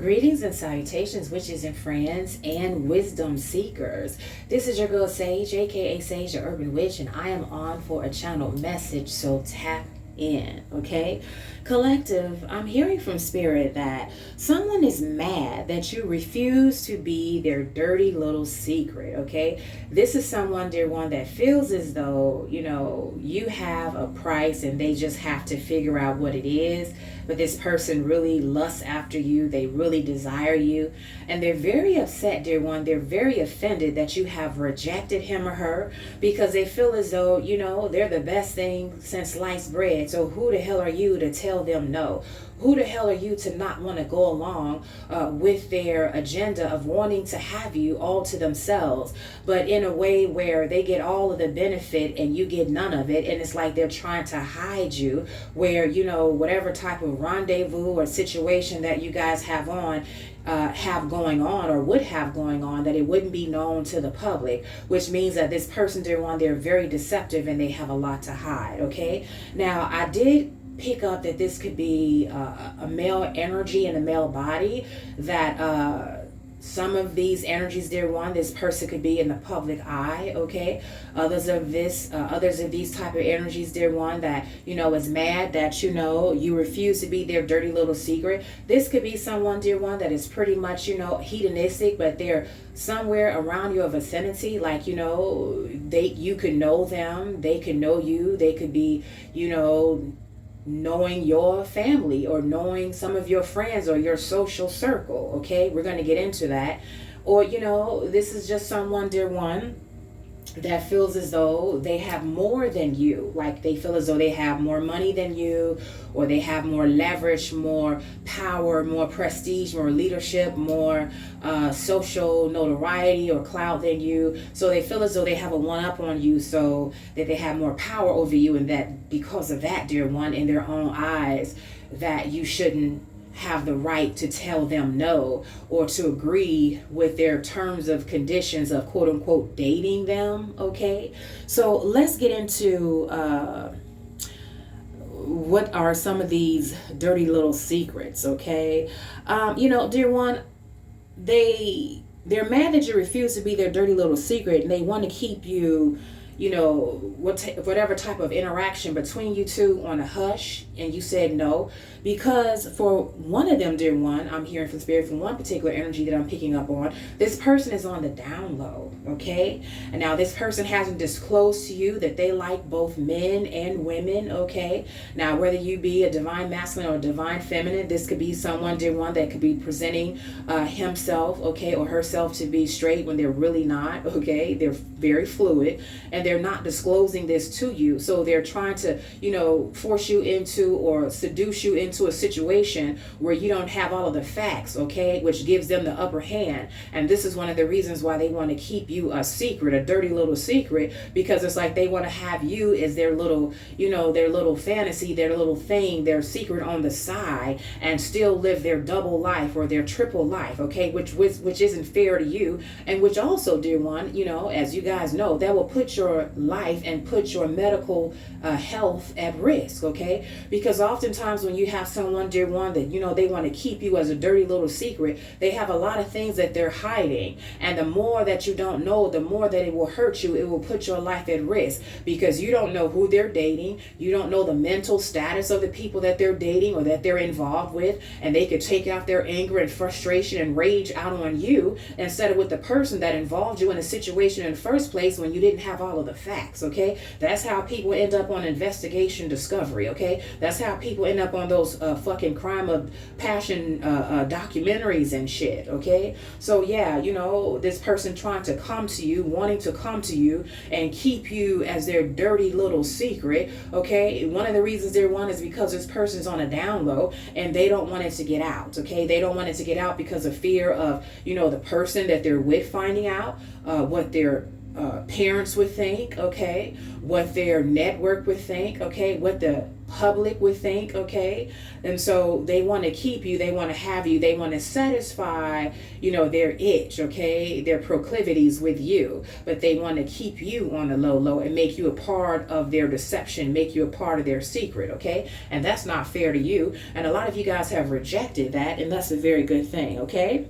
Greetings and salutations, witches and friends and wisdom seekers. This is your girl Sage, aka Sage the Urban Witch, and I am on for a channel message, so tap in, okay? Collective, I'm hearing from spirit that someone is mad that you refuse to be their dirty little secret, okay? This is someone, dear one, that feels as though, you have a price and they just have to figure out what it is. But this person really lusts after you. They really desire you. And they're very upset, dear one. They're very offended that you have rejected him or her because they feel as though, they're the best thing since sliced bread. So who the hell are you to tell them no? Who the hell are you to not want to go along with their agenda of wanting to have you all to themselves, but in a way where they get all of the benefit and you get none of it? And it's like they're trying to hide you, where, whatever type of rendezvous or situation that you guys have going on or would have going on, that it wouldn't be known to the public, which means that this person, dear one, they're very deceptive and they have a lot to hide, okay? Now, I did pick up that this could be a male energy in a male body, that some of these energies, dear one, this person could be in the public eye, okay? Others of these type of energies, dear one, that, is mad that, you refuse to be their dirty little secret. This could be someone, dear one, that is pretty much, hedonistic, but they're somewhere around your vicinity, like, you could know them, they could know you, they could be, knowing your family or knowing some of your friends or your social circle, okay? We're going to get into that. Or, this is just someone, dear one, that feels as though they have more than you. Like they feel as though they have more money than you, or they have more leverage, more power, more prestige, more leadership, more social notoriety or clout than you. So they feel as though they have a one-up on you, so that they have more power over you, and that because of that, dear one, in their own eyes, that you shouldn't have the right to tell them no or to agree with their terms of conditions of quote unquote dating them, okay? So let's get into what are some of these dirty little secrets, okay? Dear one, they're mad that you refuse to be their dirty little secret, and they want to keep you, whatever type of interaction between you two on a hush, and you said no. Because for one of them, dear one, I'm hearing from spirit, from one particular energy that I'm picking up on, this person is on the down low, okay? And now this person hasn't disclosed to you that they like both men and women, okay? Now, whether you be a divine masculine or a divine feminine, this could be someone, dear one, that could be presenting himself, okay, or herself to be straight when they're really not, okay? They're very fluid, and they're not disclosing this to you. So they're trying to, force you into or seduce you into a situation where you don't have all of the facts, okay, which gives them the upper hand. And this is one of the reasons why they want to keep you a secret, a dirty little secret, because it's like they want to have you as their little, their little fantasy, their little thing, their secret on the side, and still live their double life or their triple life, okay, which isn't fair to you, and which also, dear one, as you guys know, that will put your life and put your medical health at risk, okay? Because oftentimes when you have someone, dear one, that they want to keep you as a dirty little secret, they have a lot of things that they're hiding, and the more that you don't know, the more that it will hurt you. It will put your life at risk, because you don't know who they're dating, you don't know the mental status of the people that they're dating or that they're involved with, and they could take out their anger and frustration and rage out on you instead of with the person that involved you in a situation in the first place when you didn't have all of the facts, okay? That's how people end up on investigation discovery, okay? That's how people end up on those fucking crime of passion documentaries and shit, okay? So yeah, this person trying to come to you, wanting to come to you and keep you as their dirty little secret, okay? One of the reasons they're one is because this person's on a down low and they don't want it to get out, okay? They don't want it to get out because of fear of, the person that they're with finding out what they're parents would think, okay, what their network would think, okay, what the public would think, okay. And so they want to keep you, they want to have you, they want to satisfy, their itch, okay, their proclivities with you, but they want to keep you on the low and make you a part of their deception, make you a part of their secret, okay. And that's not fair to you, and a lot of you guys have rejected that, and that's a very good thing, okay.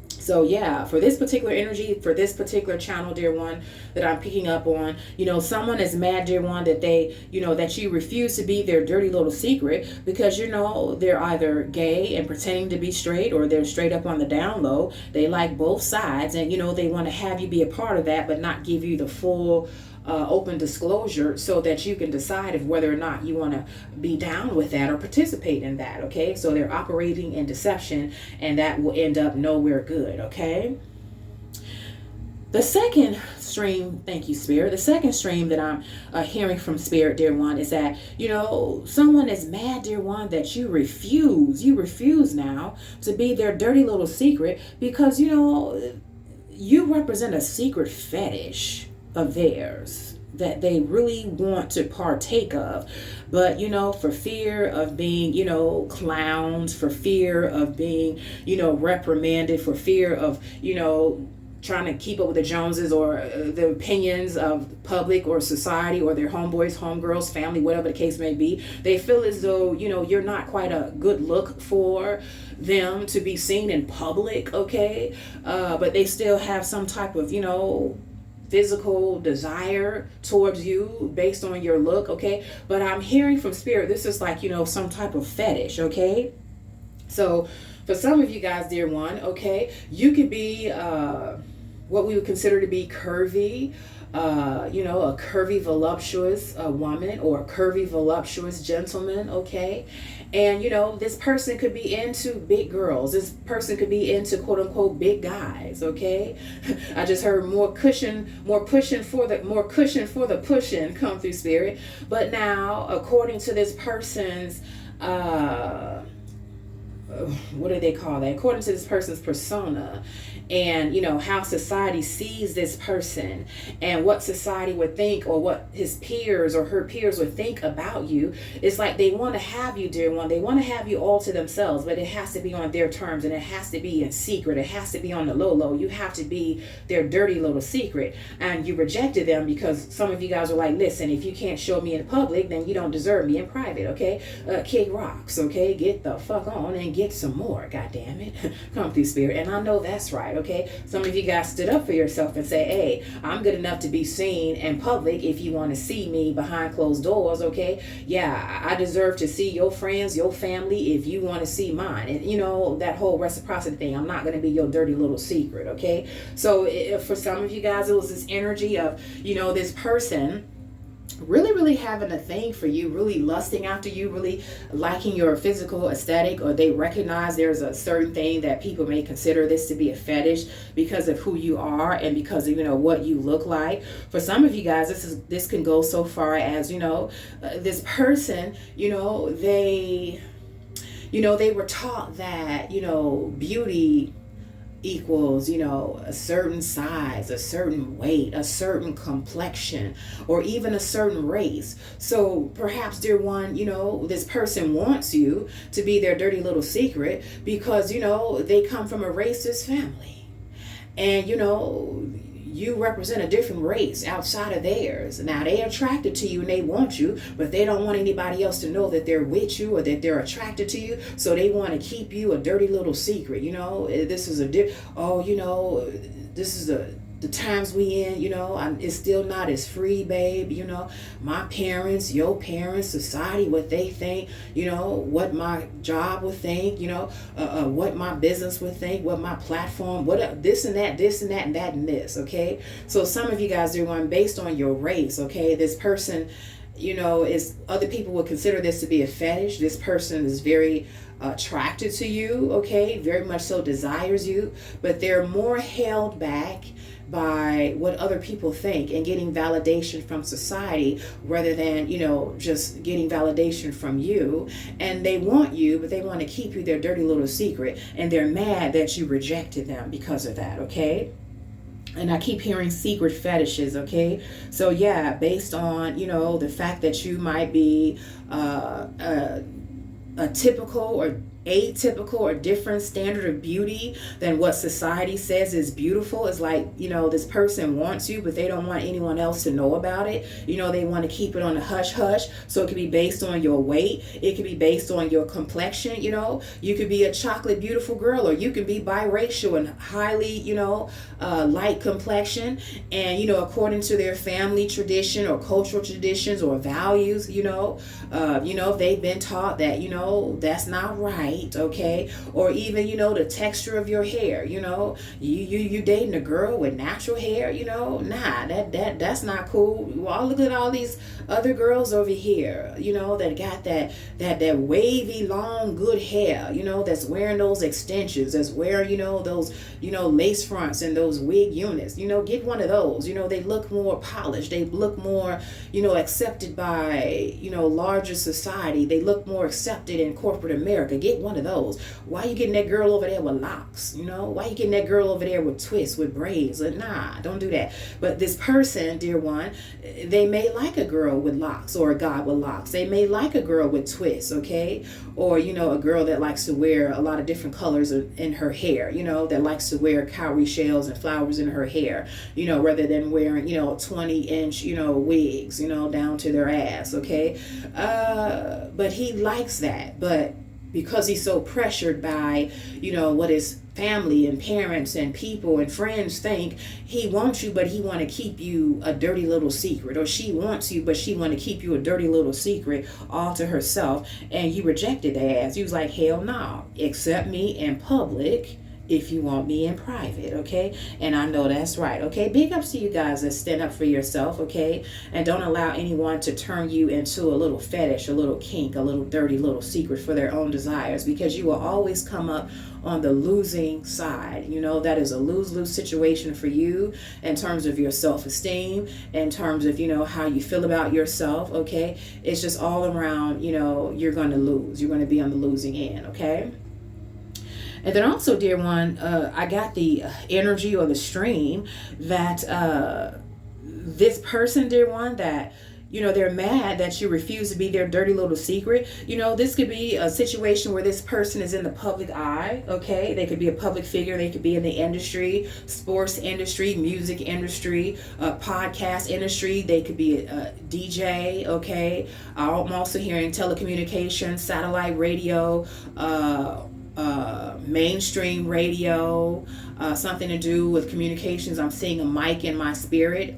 So yeah, for this particular energy, for this particular channel, dear one, that I'm picking up on, someone is mad, dear one, that they, that you refuse to be their dirty little secret because, they're either gay and pretending to be straight, or they're straight up on the down low. They like both sides, and, they want to have you be a part of that, but not give you the full open disclosure so that you can decide if whether or not you want to be down with that or participate in that, okay? So they're operating in deception, and that will end up nowhere good, okay? The second stream, thank you, Spirit. The second stream that I'm hearing from Spirit, dear one, is that, someone is mad, dear one, that you refuse now to be their dirty little secret because, you represent a secret fetish of theirs that they really want to partake of, but for fear of being clowned, for fear of being reprimanded, for fear of trying to keep up with the Joneses or the opinions of public or society or their homeboys, homegirls, family, whatever the case may be, they feel as though you're not quite a good look for them to be seen in public, okay, but they still have some type of physical desire towards you based on your look, okay? But I'm hearing from Spirit, this is like, some type of fetish, okay? So for some of you guys, dear one, okay, you could be what we would consider to be curvy, a curvy, voluptuous woman, or a curvy, voluptuous gentleman, okay? And, this person could be into big girls. This person could be into quote unquote big guys, okay? I just heard more pushing for the pushing come through Spirit. But now, according to this person's, what do they call that? According to this person's persona, and how society sees this person, and what society would think, or what his peers or her peers would think about you, it's like they want to have you, dear one. They want to have you all to themselves, but it has to be on their terms, and it has to be in secret. It has to be on the low. You have to be their dirty little secret, and you rejected them because some of you guys are like, listen, if you can't show me in public, then you don't deserve me in private, okay? Kick rocks, okay? Get the fuck on and get some more, god damn it. Come through Spirit. And I know that's right, okay? Some of you guys stood up for yourself and say, hey, I'm good enough to be seen in public if you want to see me behind closed doors, okay? Yeah, I deserve to see your friends, your family, if you want to see mine. And that whole reciprocity thing, I'm not going to be your dirty little secret, okay? So for some of you guys, it was this energy of, this person really having a thing for you, really lusting after you, really liking your physical aesthetic, or they recognize there's a certain thing that people may consider this to be a fetish because of who you are and because of what you look like. For some of you guys, this can go so far as this person, they were taught that beauty equals, a certain size, a certain weight, a certain complexion, or even a certain race. So perhaps, dear one, this person wants you to be their dirty little secret because, they come from a racist family. And, you represent a different race outside of theirs. Now they're attracted to you and they want you, but they don't want anybody else to know that they're with you or that they're attracted to you. So they want to keep you a dirty little secret. This is the times we in, it's still not as free, babe. My parents, your parents, society, what they think, what my job would think, what my business would think, what my platform, what this and that, and that and this, okay? So some of you guys are going based on your race, okay? This person, is, other people would consider this to be a fetish. This person is very attracted to you, okay? Very much so desires you, but they're more held back by what other people think and getting validation from society rather than, just getting validation from you. And they want you, but they want to keep you their dirty little secret. And they're mad that you rejected them because of that, okay? And I keep hearing secret fetishes, okay? So yeah, based on, the fact that you might be a typical or atypical or different standard of beauty than what society says is beautiful. Is like, this person wants you, but they don't want anyone else to know about it. They want to keep it on the hush hush. So it could be based on your weight. It could be based on your complexion. You could be a chocolate beautiful girl, or you can be biracial and highly, light complexion. And, according to their family tradition or cultural traditions or values, if they've been taught that, that's not right, okay? Or even, the texture of your hair, you dating a girl with natural hair, nah, that's not cool. Well, look at all these other girls over here, that got that wavy, long, good hair, that's wearing those extensions, that's wearing, those, lace fronts and those wig units, get one of those. They look more polished. They look more, accepted by, larger society. They look more accepted in corporate America. Get one of those. Why you getting that girl over there with locks? Why you getting that girl over there with twists, with braids? Nah, don't do that. But this person, dear one, they may like a girl with locks, or a guy with locks. They may like a girl with twists, okay? Or, a girl that likes to wear a lot of different colors in her hair, that likes to wear cowrie shells and flowers in her hair, rather than wearing, 20-inch, wigs, down to their ass, okay? But he likes that. But because he's so pressured by, what his family and parents and people and friends think, he wants you, but he want to keep you a dirty little secret. Or she wants you, but she want to keep you a dirty little secret all to herself. And you rejected the ass. You was like, hell no, accept me in public if you want me in private, okay? And I know that's right, okay? Big ups to you guys that stand up for yourself, okay? And don't allow anyone to turn you into a little fetish, a little kink, a little dirty little secret for their own desires, because you will always come up on the losing side. That is a lose-lose situation for you in terms of your self-esteem, in terms of, how you feel about yourself, okay? It's just all around, you're going to lose. You're going to be on the losing end, okay? And then also, dear one, I got the energy or the stream that this person, dear one, that, they're mad that you refuse to be their dirty little secret. This could be a situation where this person is in the public eye, okay? They could be a public figure. They could be in the industry, sports industry, music industry, podcast industry. They could be a DJ, okay? I'm also hearing telecommunications, satellite radio, mainstream radio, something to do with communications. I'm seeing a mic in my spirit.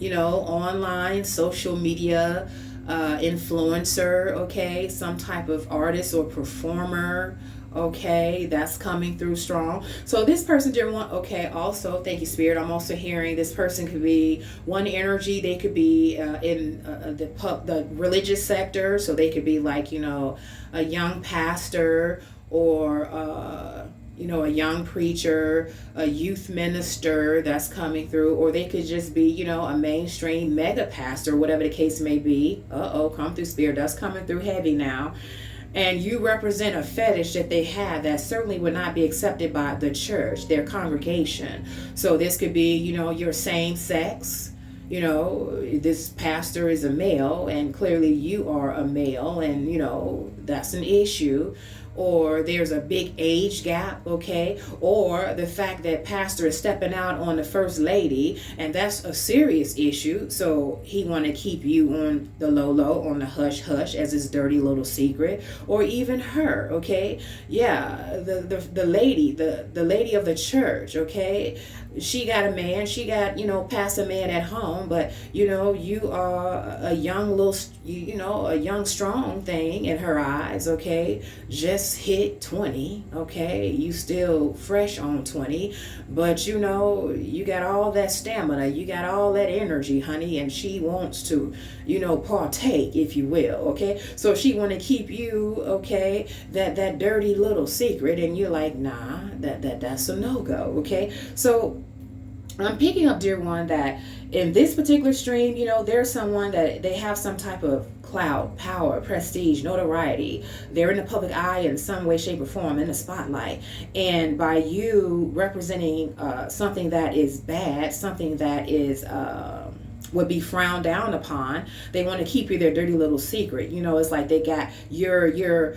Online, social media, influencer, okay? Some type of artist or performer, okay? That's coming through strong. So this person, dear one, okay, also, thank you, Spirit. I'm also hearing this person could be one energy. They could be in the religious sector. So they could be like, a young pastor, or a young preacher, a youth minister that's coming through, or they could just be, a mainstream mega pastor, whatever the case may be. Come through, Spirit. That's coming through heavy now. And you represent a fetish that they have that certainly would not be accepted by the church, their congregation. So this could be, your same sex. This pastor is a male, and clearly you are a male, and, that's an issue. Or there's a big age gap, okay? Or the fact that pastor is stepping out on the first lady, and that's a serious issue. So he want to keep you on the low, on the hush hush, as his dirty little secret. Or even her, okay? Yeah, the lady, the lady of the church, okay? She got a man, she got, past a man at home, but, you are a young little, a young strong thing in her eyes, okay? Just hit 20, okay? You still fresh on 20, but, you got all that stamina, you got all that energy, honey, and she wants to, partake, if you will, okay? So she want to keep you, okay, that dirty little secret, and you're like, nah, that's a no-go, okay? So I'm picking up, dear one, that in this particular stream, there's someone that they have some type of clout, power, prestige, notoriety. They're in the public eye in some way, shape, or form, in the spotlight. And by you representing something that is bad, something that is would be frowned down upon, they want to keep you their dirty little secret. It's like they got your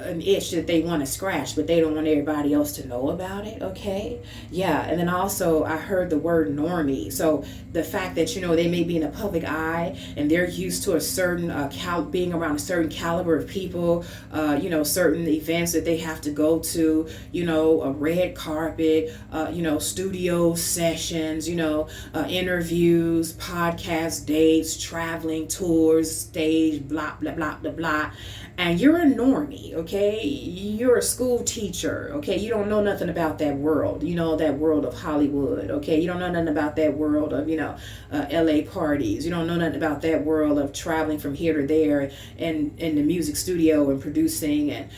an itch that they want to scratch, but they don't want everybody else to know about it. Okay. Yeah. And then also I heard the word normie. So the fact that, they may be in the public eye and they're used to a certain being around a certain caliber of people, certain events that they have to go to, a red carpet, studio sessions, interviews, podcast dates, traveling, tours, stage, blah, blah, blah, blah, blah. And you're a normie, okay? You're a school teacher, okay? You don't know nothing about that world, that world of Hollywood, okay? You don't know nothing about that world of, LA parties. You don't know nothing about that world of traveling from here to there and in the music studio and producing and,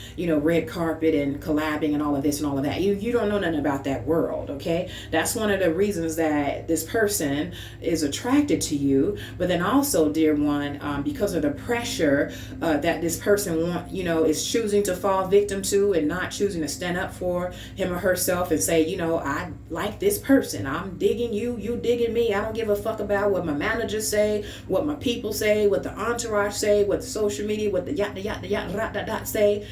red carpet and collabing and all of this and all of that. You don't know nothing about that world, okay? That's one of the reasons that this person is attracted to you. But then also, dear one, because of the pressure that this person is choosing to fall victim to and not choosing to stand up for him or herself and say, I like this person. I'm digging you. You digging me. I don't give a fuck about what my managers say, what my people say, what the entourage say, what the social media, what the yada say.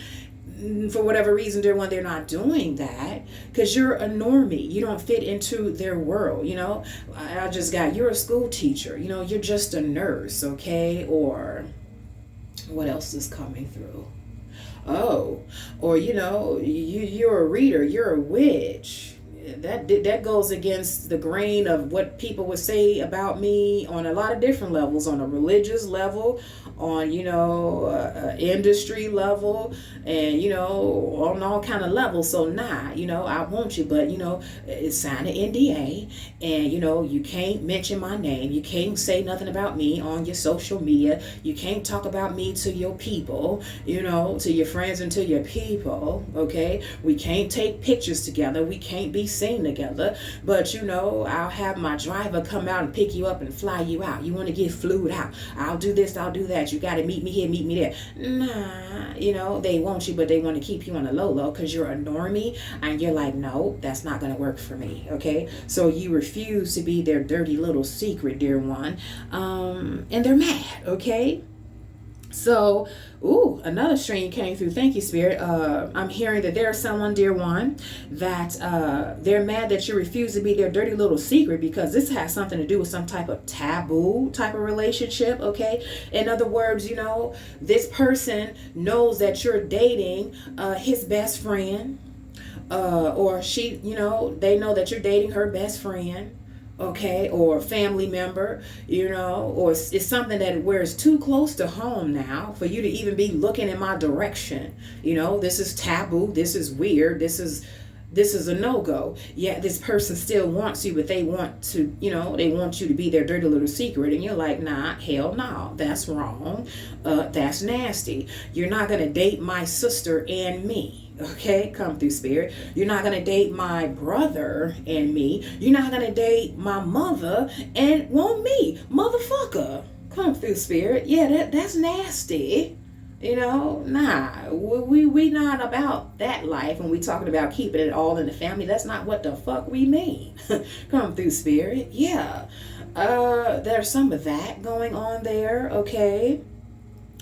For whatever reason, dear one, they're not doing that because you're a normie. You don't fit into their world. You're a school teacher. You're just a nurse, okay? Or what else is coming through? Oh, or you're a reader, you're a witch. That goes against the grain of what people would say about me on a lot of different levels, on a religious level, on industry level, and on all kind of levels. So I want you, but sign an NDA, and you can't mention my name, you can't say nothing about me on your social media, you can't talk about me to your people, to your friends and to your people. Okay, we can't take pictures together, we can't be seen together, but I'll have my driver come out and pick you up and fly you out. You want to get flued out, I'll do this, I'll do that. You got to meet me here, meet me there. Nah, they want you, but they want to keep you on the low because you're a normie, and you're like, no, that's not going to work for me. Okay, so you refuse to be their dirty little secret, dear one, and they're mad. Okay. So, another stream came through. Thank you, Spirit. I'm hearing that there's someone, dear one, that they're mad that you refuse to be their dirty little secret because this has something to do with some type of taboo type of relationship, okay? In other words, this person knows that you're dating his best friend, or she, they know that you're dating her best friend. Okay, or family member, or it's something that where it's too close to home now for you to even be looking in my direction. This is taboo. This is weird. This is a no-go. Yeah, this person still wants you, but they want to, they want you to be their dirty little secret. And you're like, nah, hell no, that's wrong. That's nasty. You're not going to date my sister and me. Okay, come through, Spirit. You're not going to date my brother and me. You're not going to date my mother and want me. Motherfucker. Come through, Spirit. Yeah, that's nasty. Nah, we not about that life when we talking about keeping it all in the family. That's not what the fuck we mean. Come through, Spirit. Yeah. There's some of that going on there, okay?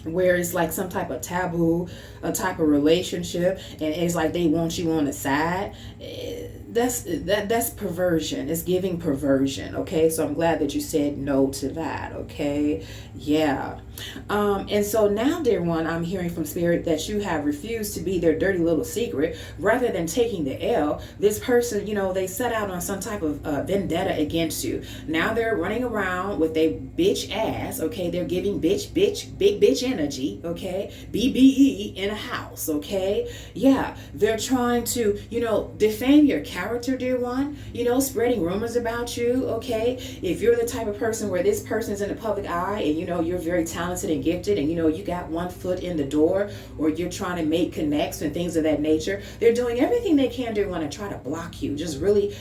Where it's like some type of taboo, a type of relationship, and it's like they want you on the side. That's perversion. It's giving perversion. Okay, so I'm glad that you said no to that. Okay, yeah. And so now, dear one, I'm hearing from Spirit that you have refused to be their dirty little secret. Rather than taking the L, this person, they set out on some type of vendetta against you. Now they're running around with a bitch ass. Okay, they're giving big bitch energy. Okay, BBE in a house. Okay, yeah, they're trying to, defame your character, dear one. Spreading rumors about you. Okay, if you're the type of person where this person is in the public eye and you're very talented, talented and gifted, and you got one foot in the door, or you're trying to make connects and things of that nature, they're doing everything they can to want to try to block you, just really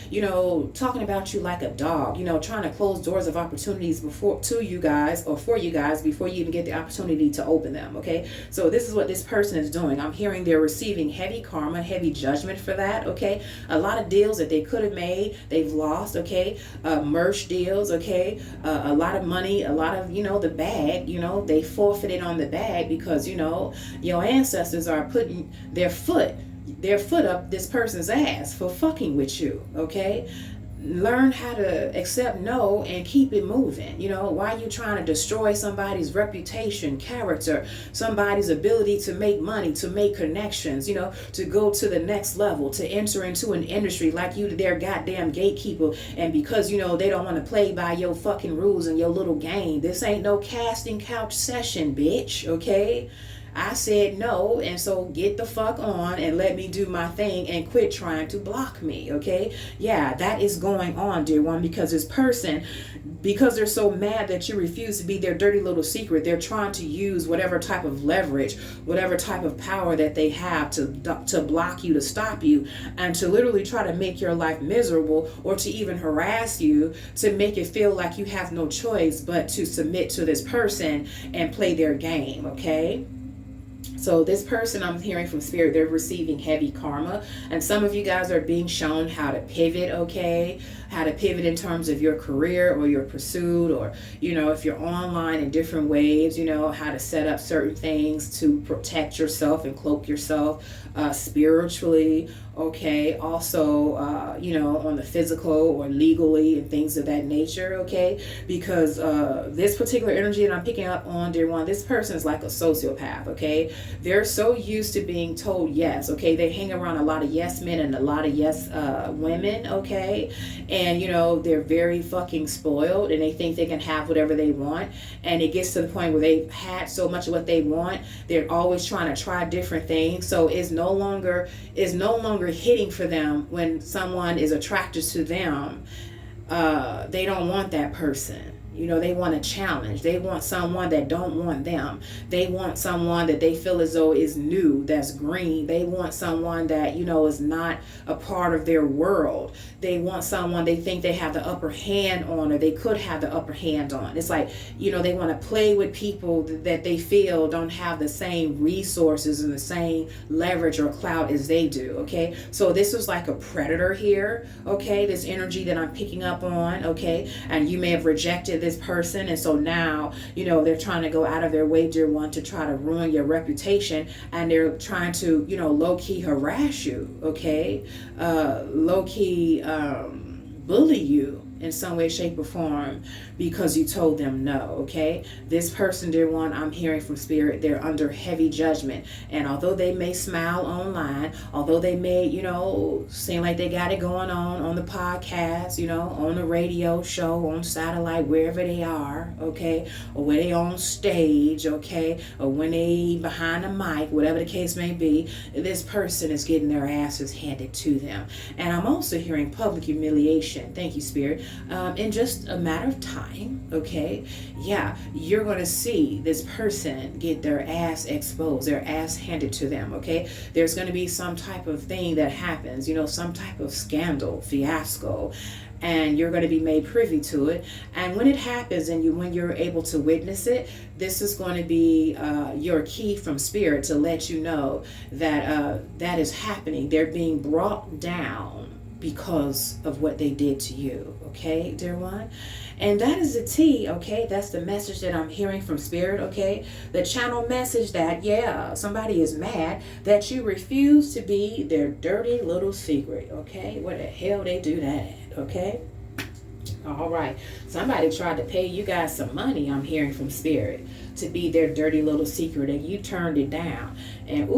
talking about you like a dog, trying to close doors of opportunities for you guys before you even get the opportunity to open them. Okay, so this is what this person is doing. I'm hearing they're receiving heavy karma, heavy judgment for that. Okay, a lot of deals that they could have made, they've lost. Okay, merch deals. Okay, a lot of money, a lot of the bag. They forfeited on the bag because your ancestors are putting their foot up this person's ass for fucking with you. Okay, learn how to accept no and keep it moving. Why are you trying to destroy somebody's reputation, character, somebody's ability to make money, to make connections, to go to the next level, to enter into an industry like you their goddamn gatekeeper, and because they don't want to play by your fucking rules and your little game. This ain't no casting couch session, bitch. Okay, I said no, and so get the fuck on and let me do my thing and quit trying to block me. Okay, yeah, that is going on, dear one, because this person, because they're so mad that you refuse to be their dirty little secret, they're trying to use whatever type of leverage, whatever type of power that they have to block you, to stop you, and to literally try to make your life miserable, or to even harass you, to make it feel like you have no choice but to submit to this person and play their game. Okay, so this person, I'm hearing from spirit, they're receiving heavy karma, and some of you guys are being shown how to pivot. Okay, how to pivot in terms of your career or your pursuit, or if you're online in different ways, how to set up certain things to protect yourself and cloak yourself spiritually. Okay, also on the physical or legally and things of that nature. Okay, because this particular energy that I'm picking up on, dear one, this person is like a sociopath. Okay, they're so used to being told yes. Okay, they hang around a lot of yes men and a lot of yes women. Okay, and they're very fucking spoiled, and they think they can have whatever they want, and it gets to the point where they've had so much of what they want, they're always trying to try different things. So it's no longer hitting for them when someone is attracted to them. They don't want that person. They want a challenge. They want someone that don't want them. They want someone that they feel as though is new, that's green. They want someone that, is not a part of their world. They want someone they think they have the upper hand on, or they could have the upper hand on. It's like, they want to play with people that they feel don't have the same resources and the same leverage or clout as they do. Okay, so this is like a predator here. Okay, this energy that I'm picking up on. Okay, and you may have rejected this person, and so now they're trying to go out of their way, dear one, to try to ruin your reputation, and they're trying to low-key harass you. Okay, low-key bully you in some way, shape, or form because you told them no. Okay, this person, dear one, I'm hearing from spirit, they're under heavy judgment, and although they may smile online, although they may seem like they got it going on the podcast, on the radio show, on satellite, wherever they are, okay, or where they on stage, okay, or when they behind the mic, whatever the case may be, this person is getting their asses handed to them. And I'm also hearing public humiliation. Thank you, spirit. In just a matter of time. Okay, yeah, you're going to see this person get their ass exposed, their ass handed to them. Okay, there's going to be some type of thing that happens, some type of scandal, fiasco, and you're going to be made privy to it. And when it happens, and when you're able to witness it, this is going to be your key from spirit to let you know that that is happening. They're being brought down because of what they did to you. Okay, dear one, and that is the tea. Okay, that's the message that I'm hearing from spirit. Okay, the channel message that somebody is mad that you refuse to be their dirty little secret. Okay, where the hell they do that at? Okay, all right, somebody tried to pay you guys some money, I'm hearing from spirit, to be their dirty little secret, and you turned it down, and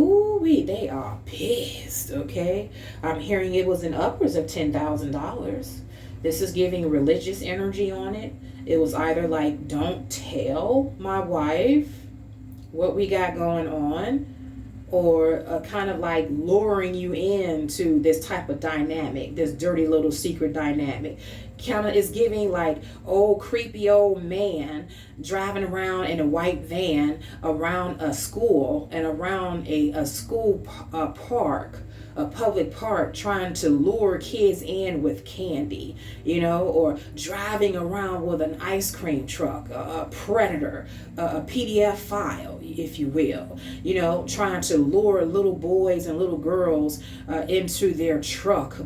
they are pissed. Okay, I'm hearing it was in upwards of $10,000. This is giving religious energy on it. It was either like, don't tell my wife what we got going on, or kind of like luring you into this type of dynamic, this dirty little secret dynamic. kind of is giving like old creepy old man driving around in a white van around a school and around a school park, a public park, trying to lure kids in with candy, you know, or driving around with an ice cream truck, a predator, a PDF file, if you will, you know, trying to lure little boys and little girls into their truck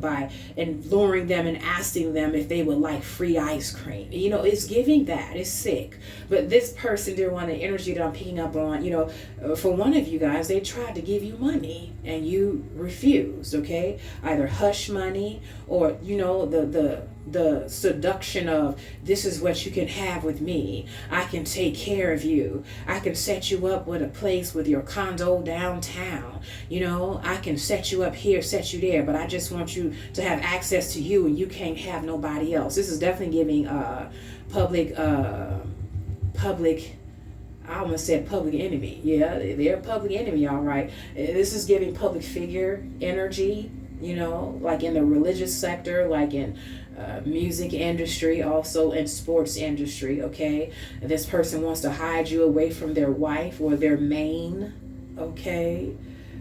and luring them and asking them if they would like free ice cream. You know, it's giving that. It's sick. But this person, dear one, the energy that I'm picking up on, you know, for one of you guys, they tried to give you money and you refused, okay? Either hush money or, you know, the seduction of, this is what you can have with me. I can take care of you. I can set you up with a place with your condo downtown. You know, I can set you up here, set you there, but I just want you to have access to you and you can't have nobody else. This is definitely giving public, I almost said public enemy. Yeah, they're a public enemy, all right. This is giving public figure energy, you know, like in the religious sector, like in music industry, also in sports industry, okay? This person wants to hide you away from their wife or their main, okay?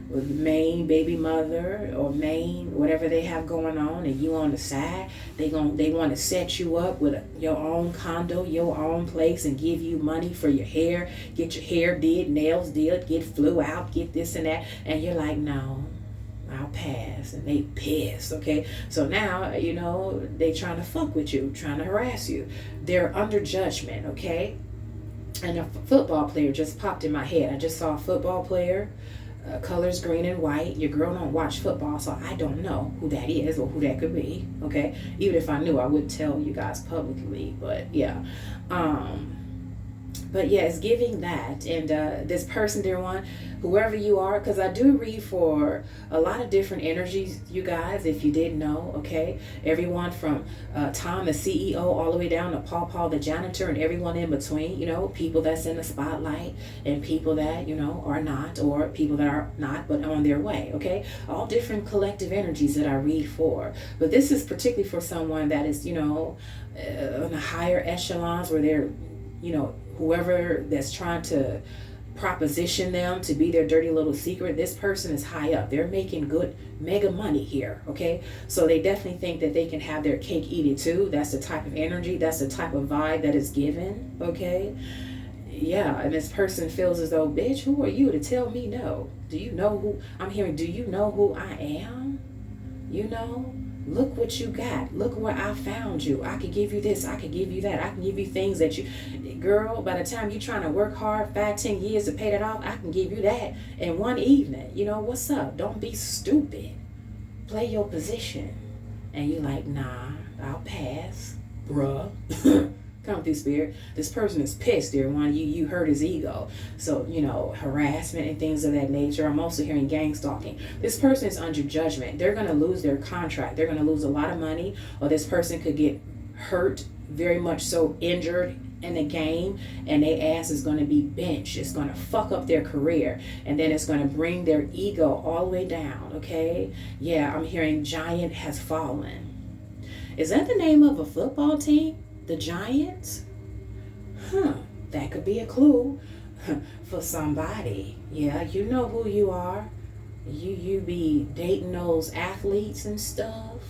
With main baby mother or main whatever they have going on, and you on the side, they want to set you up with your own condo, your own place, and give you money for your hair, get your hair did, nails did, get flew out, get this and that, and you're like, no, I'll pass. And they pissed, okay? So now, you know, they trying to fuck with you, trying to harass you. They're under judgment, okay? And a football player just popped in my head. I just saw a football player, colors green and white. Your girl don't watch football, so I don't know who that is or who that could be, okay? Even if I knew, I wouldn't tell you guys publicly, but yeah. But yeah, it's giving that. And this person, dear one, whoever you are, because I do read for a lot of different energies, you guys, if you didn't know, okay? Everyone from Tom, the CEO, all the way down to Paul, the janitor, and everyone in between, you know, people that's in the spotlight and people that, you know, are not, or people that are not, but on their way, okay? All different collective energies that I read for. But this is particularly for someone that is, you know, in the higher echelons where they're, you know, whoever that's trying to proposition them to be their dirty little secret, this person is high up. They're making good mega money here, okay? So they definitely think that they can have their cake eat it too. That's the type of energy, that's the type of vibe that is given, okay? Yeah, and this person feels as though, bitch, who are you to tell me no? Do you know who I'm hearing? Do you know who I am? You know? Look what you got. Look where I found you. I could give you this. I could give you that. I can give you things that you... Girl, by the time you're trying to work hard 5-10 years to pay that off, I can give you that in one evening. You know, what's up? Don't be stupid. Play your position. And you're like, nah, I'll pass. Bruh. Come through, spirit. This person is pissed, dear one. You hurt his ego. So, you know, harassment and things of that nature. I'm also hearing gang stalking. This person is under judgment. They're going to lose their contract. They're going to lose a lot of money, or this person could get hurt, very much so injured in the game, and their ass is going to be benched. It's going to fuck up their career, and then it's going to bring their ego all the way down, okay? Yeah, I'm hearing giant has fallen. Is that the name of a football team? The Giants? That could be a clue for somebody. Yeah, you know who you are. You be dating those athletes and stuff,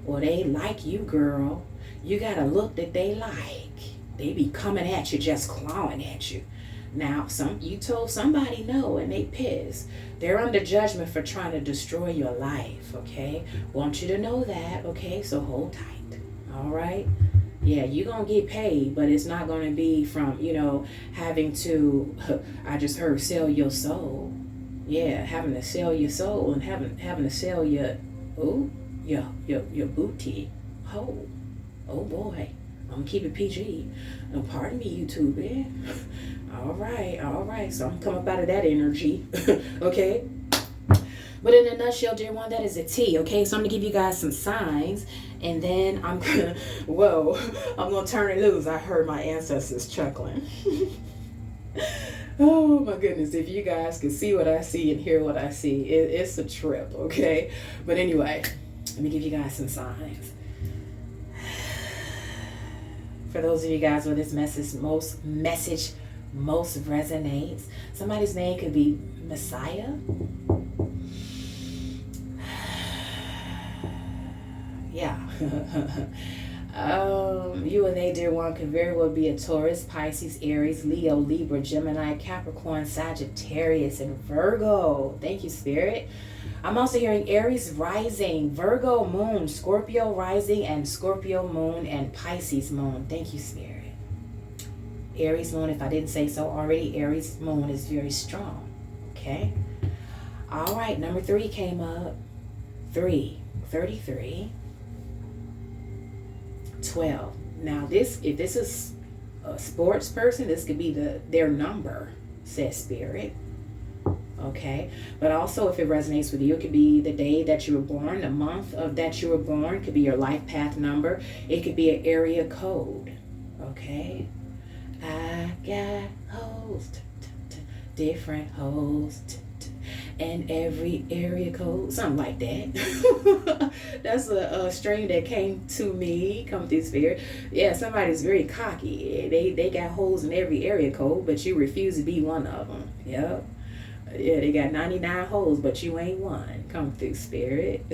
or they like you, girl. You got a look that they like. They be coming at you, just clawing at you. Now, you told somebody no and they pissed. They're under judgment for trying to destroy your life, okay? Want you to know that, okay? So hold tight, all right? Yeah, you're going to get paid, but it's not going to be from, you know, having to, I just heard, sell your soul. Yeah, having to sell your soul and having to sell your booty. Oh boy. I'm going to keep it PG. Pardon me, YouTube, man. All right. So I'm coming up out of that energy. Okay? But in a nutshell, dear one, that is a T, okay? So I'm going to give you guys some signs, and then I'm going to turn it loose. I heard my ancestors chuckling. Oh, my goodness. If you guys can see what I see and hear what I see, it's a trip, okay? But anyway, let me give you guys some signs. For those of you guys where this message most resonates, somebody's name could be Messiah. Yeah. You and they, dear one, could very well be a Taurus, Pisces, Aries, Leo, Libra, Gemini, Capricorn, Sagittarius, and Virgo. Thank you, Spirit. I'm also hearing Aries rising, Virgo moon, Scorpio rising, and Scorpio moon, and Pisces moon. Thank you, Spirit. Aries moon, if I didn't say so already, Aries moon is very strong. Okay. All right, number 3 came up. 3, 33, 12. Now this, if this is a sports person, this could be their number, says Spirit. Okay, but also if it resonates with you, it could be the day that you were born, the month of that you were born, could be your life path number. It could be an area code. Okay, I got hoes, different hoes, and every area code, something like that. That's a string that came to me, come through Spirit. Yeah, somebody's very cocky. They got holes in every area code, but you refuse to be one of them. Yep. Yeah, they got 99 holes, but you ain't one. Come through, Spirit.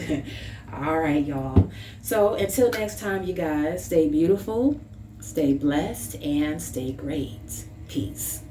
All right, y'all. So until next time, you guys, stay beautiful, stay blessed, and stay great. Peace.